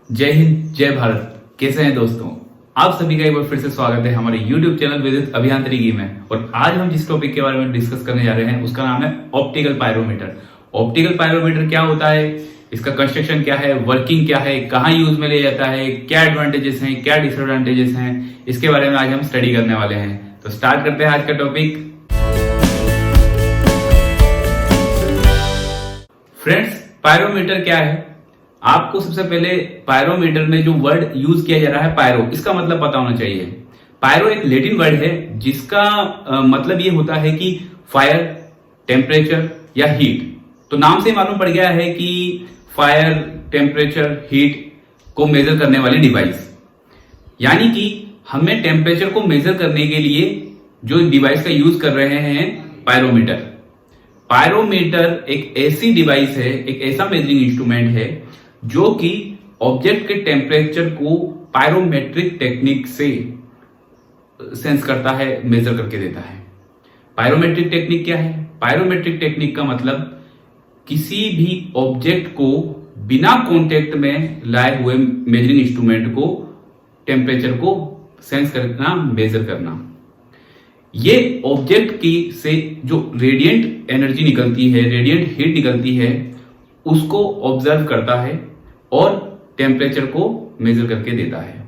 जय हिंद, जय भारत। कैसे हैं दोस्तों? आप सभी का एक बार फिर से स्वागत है हमारे YouTube चैनल विद्युत अभियांत्रिकी में। और आज हम जिस टॉपिक के बारे में डिस्कस करने जा रहे हैं उसका नाम है ऑप्टिकल पायरोमीटर। ऑप्टिकल पायरोमीटर क्या होता है, इसका कंस्ट्रक्शन क्या है, वर्किंग क्या है, कहाँ यूज में लिया जाता है, क्या एडवांटेजेस हैं, क्या डिसएडवांटेजेस हैं, इसके बारे में आज हम स्टडी करने वाले हैं। तो स्टार्ट करते हैं आज का टॉपिक। फ्रेंड्स, पायरोमीटर क्या है? आपको सबसे पहले पायरोमीटर में जो वर्ड यूज किया जा रहा है पायरो, इसका मतलब पता होना चाहिए। पायरो एक लैटिन वर्ड है जिसका मतलब ये होता है कि फायर, टेम्परेचर या हीट। तो नाम से मालूम पड़ गया है कि फायर, टेम्परेचर, हीट को मेजर करने वाली डिवाइस। यानी कि हमें टेम्परेचर को मेजर करने के लिए जो डिवाइस का यूज कर रहे हैं पायरोमीटर। पायरोमीटर एक ऐसी डिवाइस है, एक ऐसा मेजरिंग इंस्ट्रूमेंट है जो कि ऑब्जेक्ट के टेम्परेचर को पायरोमेट्रिक टेक्निक से सेंस करता है, मेजर करके देता है। पायरोमेट्रिक टेक्निक क्या है? पायरोमेट्रिक टेक्निक का मतलब किसी भी ऑब्जेक्ट को बिना कांटेक्ट में लाए हुए मेजरिंग इंस्ट्रूमेंट को टेम्परेचर को सेंस करना, मेजर करना। ये ऑब्जेक्ट की से जो रेडिएंट एनर्जी निकलती है, रेडिएंट हीट निकलती है, उसको ऑब्जर्व करता है और टेम्परेचर को मेजर करके देता है।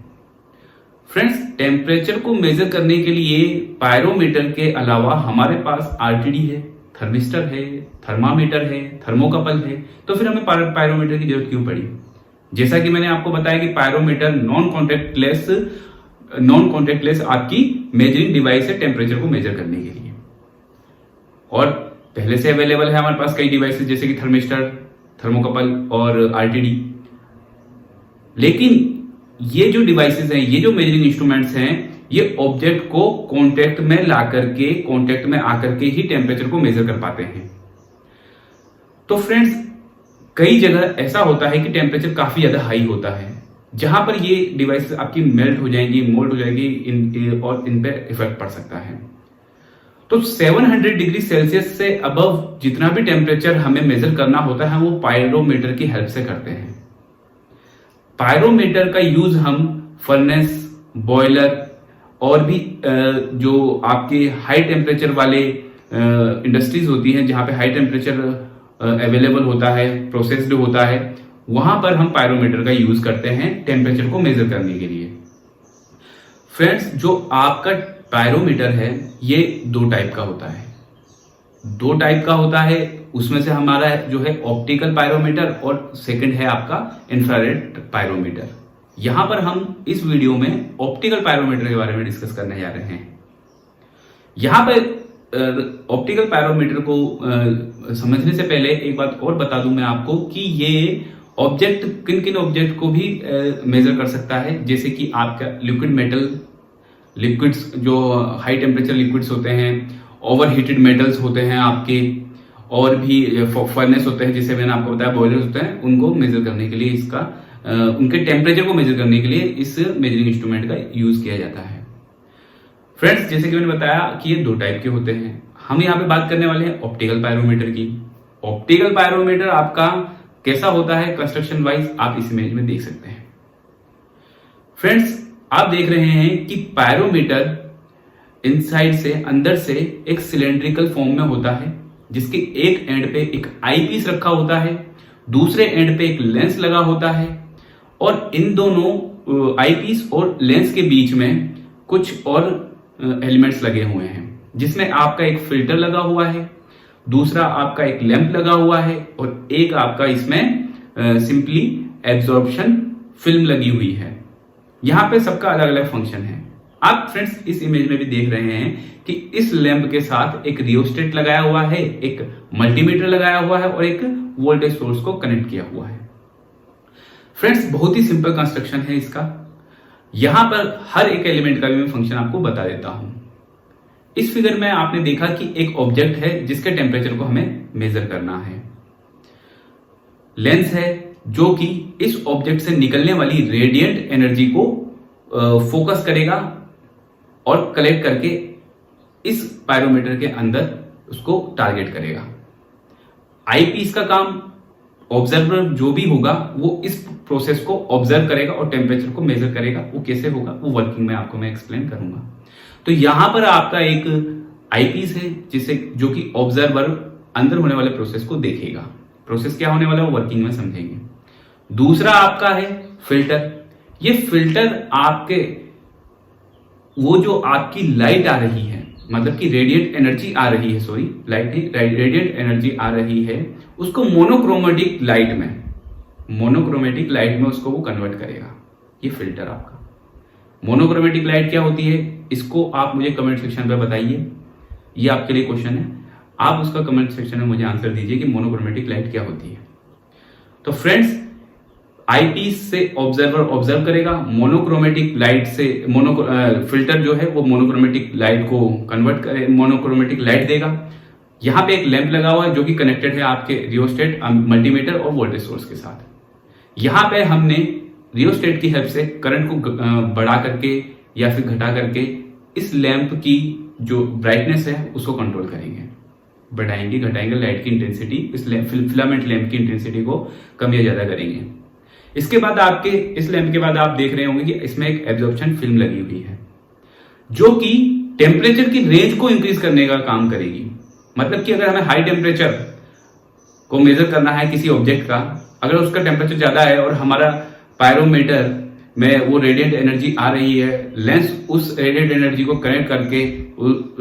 फ्रेंड्स, टेम्परेचर को मेजर करने के लिए पायरोमीटर के अलावा हमारे पास आरटीडी है, थर्मिस्टर है, थर्मामीटर है, थर्मोकपल है। तो फिर हमें पायरोमीटर की जरूरत क्यों पड़ी? जैसा कि मैंने आपको बताया कि पायरोमीटर नॉन कॉन्टेक्टलेस आपकी मेजरिंग डिवाइस है टेम्परेचर को मेजर करने के लिए। और पहले से अवेलेबल है हमारे पास कई डिवाइसेस जैसे कि थर्मिस्टर, थर्मोकपल और आरटीडी। लेकिन ये जो डिवाइसेस हैं, ये जो मेजरिंग इंस्ट्रूमेंट्स हैं, ये ऑब्जेक्ट को कांटेक्ट में ला करके, कांटेक्ट में आकर के ही टेम्परेचर को मेजर कर पाते हैं। तो फ्रेंड्स, कई जगह ऐसा होता है कि टेम्परेचर काफी ज्यादा हाई होता है, जहां पर ये डिवाइस आपकी मेल्ट हो जाएंगी, मोल्ड हो जाएगी और इन पे इफेक्ट पड़ सकता है। तो 700 डिग्री सेल्सियस से अबव जितना भी टेम्परेचर हमें मेजर करना होता है वो पायरोमीटर की हेल्प से करते हैं। पायरोमीटर का यूज हम फर्नेस, बॉयलर और भी जो आपके हाई टेम्परेचर वाले इंडस्ट्रीज होती हैं जहां पे हाई टेम्परेचर अवेलेबल होता है, प्रोसेस्ड होता है, वहां पर हम पायरोमीटर का यूज करते हैं टेम्परेचर को मेजर करने के लिए। फ्रेंड्स, जो आपका पायरोमीटर है ये दो टाइप का होता है। उसमें से हमारा जो है ऑप्टिकल पायरोमीटर और सेकंड है आपका इंफ्रारेड पायरोमीटर। यहां पर हम इस वीडियो में ऑप्टिकल पायरोमीटर के बारे में डिस्कस करने जा रहे हैं। यहां पर ऑप्टिकल पायरोमीटर को समझने से पहले एक बात और बता दूं मैं आपको कि ये ऑब्जेक्ट किन किन ऑब्जेक्ट को भी मेजर कर सकता है। जैसे कि आपका लिक्विड्स, जो हाई टेम्परेचर लिक्विड्स होते हैं, ओवर हीटेड मेटल्स होते हैं आपके, और भी फर्नेस होते हैं, जैसे मैंने आपको बताया बॉयलर्स होते हैं, उनको मेजर करने के लिए उनके टेम्परेचर को मेजर करने के लिए इस मेजरिंग इंस्ट्रूमेंट का यूज किया जाता है। फ्रेंड्स, जैसे कि मैंने बताया कि ये दो टाइप के होते हैं। हम यहाँ पे बात करने वाले हैं ऑप्टिकल पायरोमीटर की। ऑप्टिकल पायरोमीटर आपका कैसा होता है कंस्ट्रक्शन वाइज, आप इस इमेज में देख सकते हैं। फ्रेंड्स, आप देख रहे हैं कि पायरोमीटर इनसाइड से, अंदर से एक सिलेंड्रिकल फॉर्म में होता है, जिसके एक एंड पे एक आई पीस रखा होता है, दूसरे एंड पे एक लेंस लगा होता है, और इन दोनों आई पीस और लेंस के बीच में कुछ और एलिमेंट्स लगे हुए हैं, जिसमें आपका एक फिल्टर लगा हुआ है, दूसरा आपका एक लैंप लगा हुआ है, और एक आपका इसमें सिंपली एब्जॉर्प्शन फिल्म लगी हुई है। यहां पे सबका अलग अलग फंक्शन है। आप फ्रेंड्स इस इमेज में भी देख रहे हैं कि इस लैंप के साथ एक रियोस्टेट लगाया हुआ है, एक मल्टीमीटर लगाया हुआ है और एक वोल्टेज सोर्स को कनेक्ट किया हुआ है। फ्रेंड्स, बहुत ही सिंपल कंस्ट्रक्शन है इसका। यहां पर हर एक एलिमेंट का भी मैं फंक्शन आपको बता देता हूं। इस फिगर में आपने देखा कि एक ऑब्जेक्ट है जिसके टेम्परेचर को हमें मेजर करना है। लेंस है जो कि इस ऑब्जेक्ट से निकलने वाली रेडिएंट एनर्जी को फोकस करेगा और कलेक्ट करके इस पायरोमीटर के अंदर उसको टारगेट करेगा। आई पीस का काम ऑब्जर्वर जो भी होगा वो इस प्रोसेस को ऑब्जर्व करेगा और टेम्परेचर को मेजर करेगा। वो कैसे होगा वो वर्किंग में आपको मैं एक्सप्लेन करूंगा। तो यहां पर आपका एक आईपीस है जिसे जो कि ऑब्जर्वर अंदर होने वाले प्रोसेस को देखेगा। प्रोसेस क्या होने वाला है वो वर्किंग में समझेंगे। दूसरा आपका है फिल्टर। ये फिल्टर आपके वो जो आपकी लाइट आ रही है, मतलब कि रेडिएंट एनर्जी आ रही है, सॉरी लाइट नहीं, रेडिएंट एनर्जी आ रही है, उसको मोनोक्रोमेटिक लाइट में उसको वो कन्वर्ट करेगा। ये फिल्टर आपका। मोनोक्रोमेटिक लाइट क्या होती है इसको आप मुझे कमेंट सेक्शन पे बताइए। ये आपके लिए क्वेश्चन है, आप उसका कमेंट सेक्शन में मुझे आंसर दीजिए कि मोनोक्रोमेटिक लाइट क्या होती है। तो फ्रेंड्स, आईपीस से ऑब्जर्वर ऑब्जर्व करेगा, मोनोक्रोमेटिक लाइट से फिल्टर जो है वो मोनोक्रोमेटिक लाइट को कन्वर्ट करे, मोनोक्रोमेटिक लाइट देगा। यहां पे एक लैंप लगा हुआ है जो कि कनेक्टेड है आपके रियोस्टेट, मल्टीमीटर और वोल्टेज सोर्स के साथ। यहां पे हमने रियोस्टेट की हेल्प से करंट को बढ़ा करके या फिर घटा करके इस लैंप की जो ब्राइटनेस है उसको कंट्रोल करेंगे, बढ़ाएंगे घटाएंगे लाइट की इंटेंसिटी, इस फिलामेंट लैंप की इंटेंसिटी को कम या ज्यादा करेंगे। इसके बाद आपके इस लैंप के बाद आप देख रहे होंगे कि इसमें एक एब्जॉर्प्शन फिल्म लगी हुई है जो कि टेम्परेचर की रेंज को इंक्रीज करने का काम करेगी। मतलब कि अगर हमें हाई टेम्परेचर को मेजर करना है किसी ऑब्जेक्ट का, अगर उसका टेम्परेचर ज्यादा है और हमारा पायरोमीटर में वो रेडिएंट एनर्जी आ रही है, लेंस उस रेडिएंट एनर्जी को कनेक्ट करके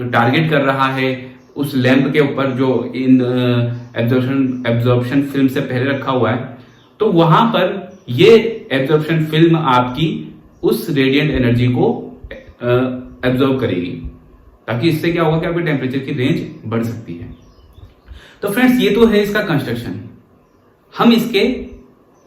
टारगेट कर रहा है उस लैंप के ऊपर जो इन एब्जॉर्प्शन फिल्म से पहले रखा हुआ है, तो वहां पर ये एब्जॉर्प्शन फिल्म आपकी उस रेडिएंट एनर्जी को एब्जॉर्ब करेगी, ताकि इससे क्या होगा कि आपके टेम्परेचर की रेंज बढ़ सकती है। तो फ्रेंड्स, ये तो है इसका कंस्ट्रक्शन। हम इसके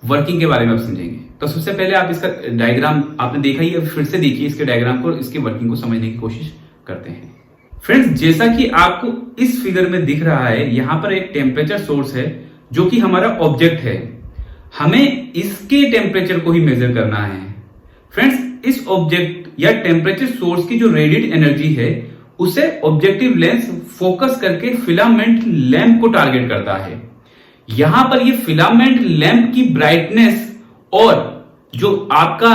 वर्किंग के बारे में अब समझेंगे। तो सबसे पहले आप इसका डायग्राम आपने देखा ही है, फिर से देखिए इसके डायग्राम को, इसकी वर्किंग को समझने की कोशिश करते हैं। फ्रेंड्स, जैसा कि आपको इस फिगर में दिख रहा है, यहां पर एक टेम्परेचर सोर्स है जो कि हमारा ऑब्जेक्ट है। हमें इसके टेम्परेचर को ही मेजर करना है। फ्रेंड्स, इस ऑब्जेक्ट या टेम्परेचर सोर्स की जो रेडिएंट एनर्जी है उसे ऑब्जेक्टिव लेंस फोकस करके फिलामेंट लैंप को टारगेट करता है। यहां पर ये फिलामेंट लैंप की ब्राइटनेस और जो आपका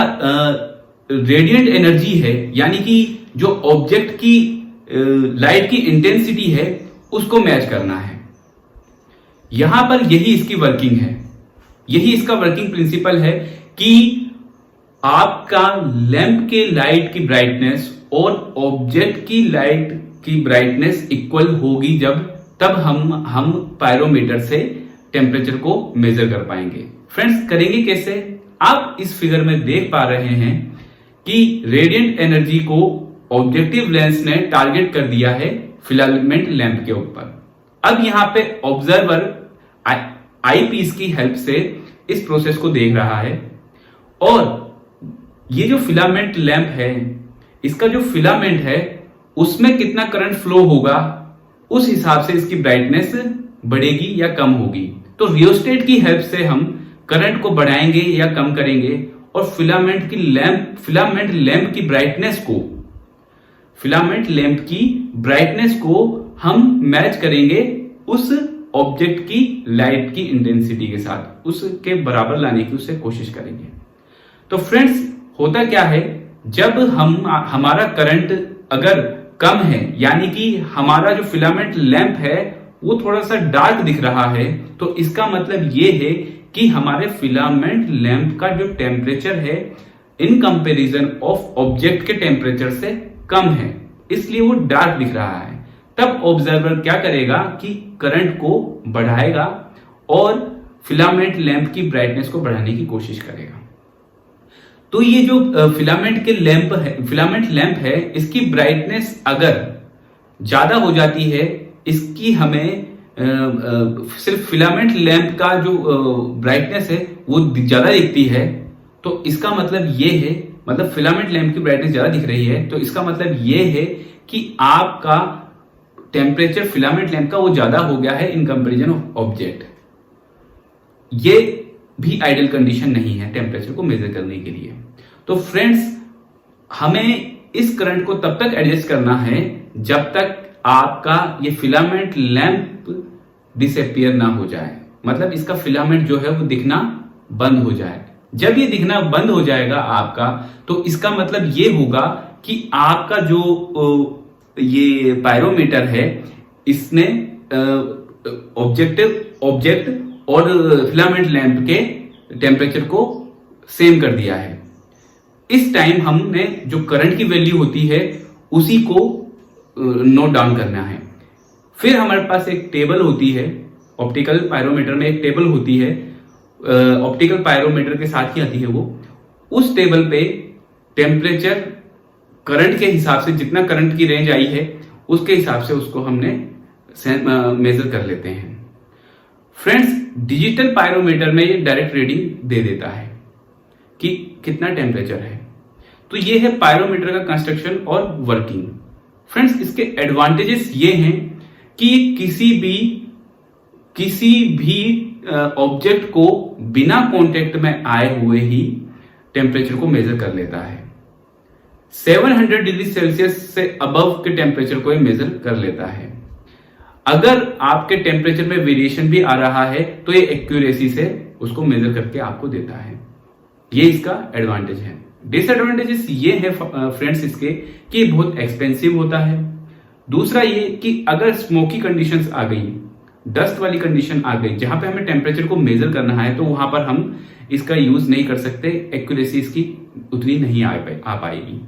रेडिएंट एनर्जी है, यानी कि जो ऑब्जेक्ट की लाइट की इंटेंसिटी है, उसको मैच करना है। यहां पर यही इसकी वर्किंग है, यही इसका वर्किंग प्रिंसिपल है कि आपका लैंप के लाइट की ब्राइटनेस और ऑब्जेक्ट की लाइट की ब्राइटनेस इक्वल होगी तब हम पायरोमीटर से टेम्परेचर को मेजर कर पाएंगे। फ्रेंड्स, करेंगे कैसे? आप इस फिगर में देख पा रहे हैं कि रेडिएंट एनर्जी को ऑब्जेक्टिव लेंस ने टारगेट कर दिया है फिलामेंट लैंप के ऊपर। अब यहां पे ऑब्जर्वर आईपीस की हेल्प से इस प्रोसेस को देख रहा है और ये जो फिलामेंट लैंप है, इसका जो फिलामेंट है उसमें कितना करंट फ्लो होगा, उस हिसाब से इसकी ब्राइटनेस बढ़ेगी या कम होगी। तो रियोस्टेट की हेल्प से हम करंट को बढ़ाएंगे या कम करेंगे और फिलामेंट लैंप की ब्राइटनेस को हम मैच करेंगे उस ऑब्जेक्ट की लाइट की इंटेंसिटी के साथ, उसके बराबर लाने की उससे कोशिश करेंगे। तो फ्रेंड्स, होता क्या है, जब हमारा करंट अगर कम है, यानी कि हमारा जो फिलामेंट लैंप है वो थोड़ा सा डार्क दिख रहा है, तो इसका मतलब ये है कि हमारे फिलामेंट लैंप का जो टेम्परेचर है इन कंपैरिजन ऑफ ऑब्जेक्ट के टेम्परेचर से कम है, इसलिए वो डार्क दिख रहा है। तब ऑब्जर्वर क्या करेगा कि करंट को बढ़ाएगा और फिलामेंट लैंप की ब्राइटनेस को बढ़ाने की कोशिश करेगा। तो ये जो फिलामेंट लैंप है, इसकी ब्राइटनेस अगर ज्यादा हो जाती है, इसकी हमें सिर्फ फिलामेंट लैंप का जो ब्राइटनेस है वो ज्यादा दिखती है, तो इसका मतलब ये है, मतलब फिलामेंट लैंप की ब्राइटनेस ज्यादा दिख रही है, तो इसका मतलब ये है कि आपका टेम्परेचर फिलामेंट लैंप का वो ज्यादा हो गया है इन कंपैरिजन ऑफ ऑब्जेक्ट। ये भी आइडियल कंडीशन नहीं है टेम्परेचर को मेजर करने के लिए। तो फ्रेंड्स, हमें इस करंट को तब तक एडजस्ट करना है जब तक आपका ये फिलामेंट लैंप डिसअपियर ना हो जाए। मतलब इसका फिलामेंट जो है वो दिखना बंद हो जाए। जब ये दिखना बंद हो जाएगा आपका, तो इसका मतलब ये होगा कि आपका जो ये पायरोमीटर है इसने ऑब्जेक्ट और फिलामेंट लैंप के टेम्परेचर को सेम कर दिया है। इस टाइम हमने जो करंट की वैल्यू होती है उसी को नोट डाउन करना है। फिर हमारे पास एक टेबल होती है, ऑप्टिकल पायरोमीटर में एक टेबल होती है, ऑप्टिकल पायरोमीटर के साथ ही आती है वो। उस टेबल पे टेम्परेचर करंट के हिसाब से, जितना करंट की रेंज आई है उसके हिसाब से उसको हमने मेजर कर लेते हैं। फ्रेंड्स, डिजिटल पायरोमीटर में ये डायरेक्ट रीडिंग दे देता है कि कितना टेम्परेचर है। तो ये है पायरोमीटर का कंस्ट्रक्शन और वर्किंग। फ्रेंड्स, इसके एडवांटेजेस ये हैं कि किसी भी ऑब्जेक्ट को बिना कांटेक्ट में आए हुए ही टेम्परेचर को मेजर कर लेता है। 700 डिग्री सेल्सियस से अबव के टेम्परेचर को ये मेजर कर लेता है। अगर आपके टेम्परेचर में वेरिएशन भी आ रहा है तो ये एक्यूरेसी से उसको मेजर करके आपको देता है। ये इसका एडवांटेज है। डिसएडवांटेजेस ये है फ्रेंड्स इसके कि ये बहुत एक्सपेंसिव होता है। दूसरा ये कि अगर स्मोकी कंडीशंस आ गई, डस्ट वाली कंडीशन आ गई जहां पे हमें टेम्परेचर को मेजर करना है, तो वहां पर हम इसका यूज नहीं कर सकते, एक्यूरेसी इसकी उतनी नहीं आ पाएगी।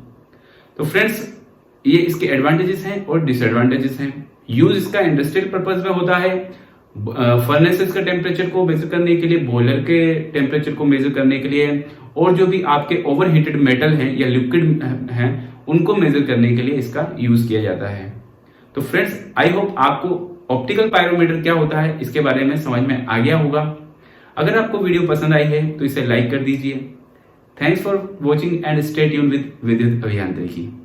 तो फ्रेंड्स, ये इसके एडवांटेजेस हैं और डिसएडवांटेजेस हैं। यूज इसका इंडस्ट्रियल पर्पज में होता है, फर्नेसेस का टेम्परेचर को मेजर करने के लिए, बॉयलर के टेम्परेचर को मेजर करने के लिए, और जो भी आपके ओवरहीटेड मेटल हैं या लिक्विड हैं उनको मेजर करने के लिए इसका यूज किया जाता है। तो फ्रेंड्स, आई होप आपको ऑप्टिकल पायरोमीटर क्या होता है इसके बारे में समझ में आ गया होगा। अगर आपको वीडियो पसंद आई है तो इसे लाइक कर दीजिए। Thanks for watching and stay tuned with विदित अभियांत्रिकी।